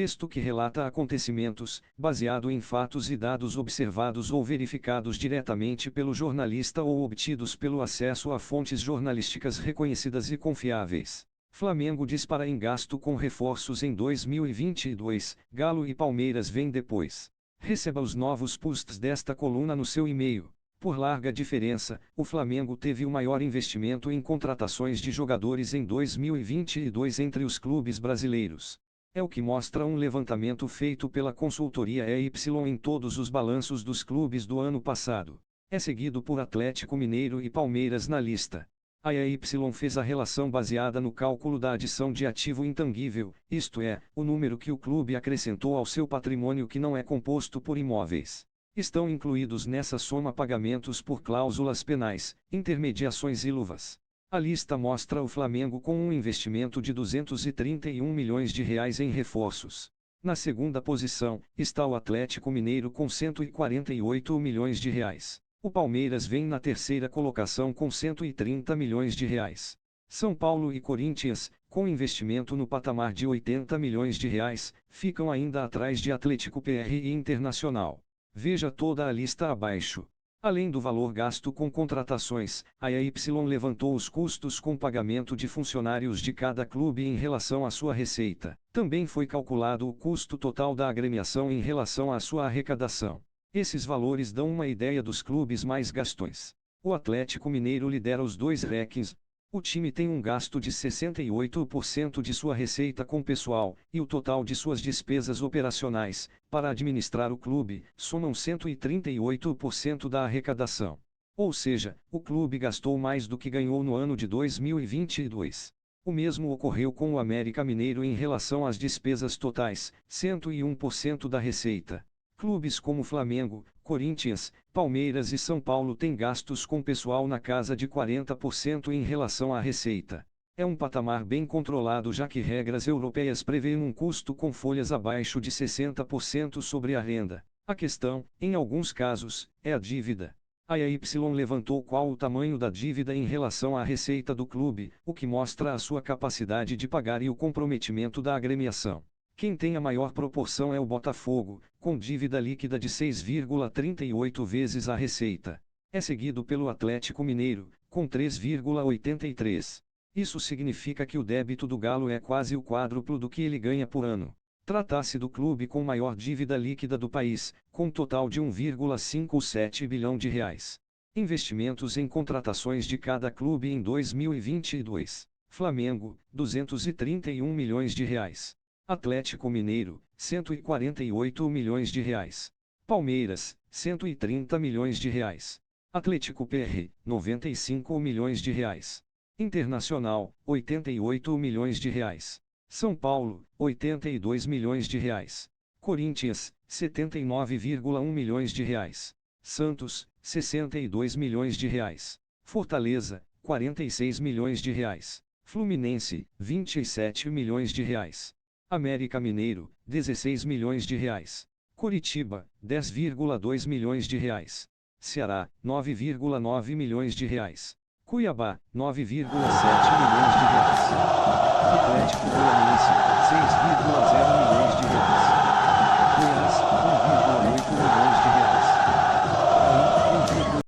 Texto que relata acontecimentos, baseado em fatos e dados observados ou verificados diretamente pelo jornalista ou obtidos pelo acesso a fontes jornalísticas reconhecidas e confiáveis. Flamengo dispara em gasto com reforços em 2022, Galo e Palmeiras vêm depois. Receba os novos posts desta coluna no seu e-mail. Por larga diferença, o Flamengo teve o maior investimento em contratações de jogadores em 2022 entre os clubes brasileiros. É o que mostra um levantamento feito pela consultoria EY em todos os balanços dos clubes do ano passado. É seguido por Atlético Mineiro e Palmeiras na lista. A EY fez a relação baseada no cálculo da adição de ativo intangível, isto é, o número que o clube acrescentou ao seu patrimônio que não é composto por imóveis. Estão incluídos nessa soma pagamentos por cláusulas penais, intermediações e luvas. A lista mostra o Flamengo com um investimento de R$ 231 milhões em reforços. Na segunda posição, está o Atlético Mineiro com R$ 148 milhões. O Palmeiras vem na terceira colocação com R$ 130 milhões. São Paulo e Corinthians, com investimento no patamar de R$ 80 milhões, ficam ainda atrás de Atlético PR e Internacional. Veja toda a lista abaixo. Além do valor gasto com contratações, a EY levantou os custos com pagamento de funcionários de cada clube em relação à sua receita. Também foi calculado o custo total da agremiação em relação à sua arrecadação. Esses valores dão uma ideia dos clubes mais gastões. O Atlético Mineiro lidera os dois rankings. O time tem um gasto de 68% de sua receita com pessoal, e o total de suas despesas operacionais, para administrar o clube, somam 138% da arrecadação. Ou seja, o clube gastou mais do que ganhou no ano de 2022. O mesmo ocorreu com o América Mineiro em relação às despesas totais, 101% da receita. Clubes como Flamengo, Corinthians, Palmeiras e São Paulo têm gastos com pessoal na casa de 40% em relação à receita. É um patamar bem controlado já que regras europeias prevêem um custo com folhas abaixo de 60% sobre a renda. A questão, em alguns casos, é a dívida. A EY levantou qual o tamanho da dívida em relação à receita do clube, o que mostra a sua capacidade de pagar e o comprometimento da agremiação. Quem tem a maior proporção é o Botafogo, com dívida líquida de 6,38 vezes a receita. É seguido pelo Atlético Mineiro, com 3,83. Isso significa que o débito do Galo é quase o quádruplo do que ele ganha por ano. Trata-se do clube com maior dívida líquida do país, com um total de 1,57 bilhão de reais. Investimentos em contratações de cada clube em 2022. Flamengo, 231 milhões de reais. Atlético Mineiro, 148 milhões de reais. Palmeiras, 130 milhões de reais. Atlético PR, 95 milhões de reais. Internacional, 88 milhões de reais. São Paulo, 82 milhões de reais. Corinthians, 79,1 milhões de reais. Santos, 62 milhões de reais. Fortaleza, 46 milhões de reais. Fluminense, 27 milhões de reais. América Mineiro, 16 milhões de reais. Curitiba, 10,2 milhões de reais. Ceará, 9,9 milhões de reais. Cuiabá, 9,7 milhões de reais. Atlético Goianiense, 6,0 milhões de reais. Goiás, 1,8 milhões de reais.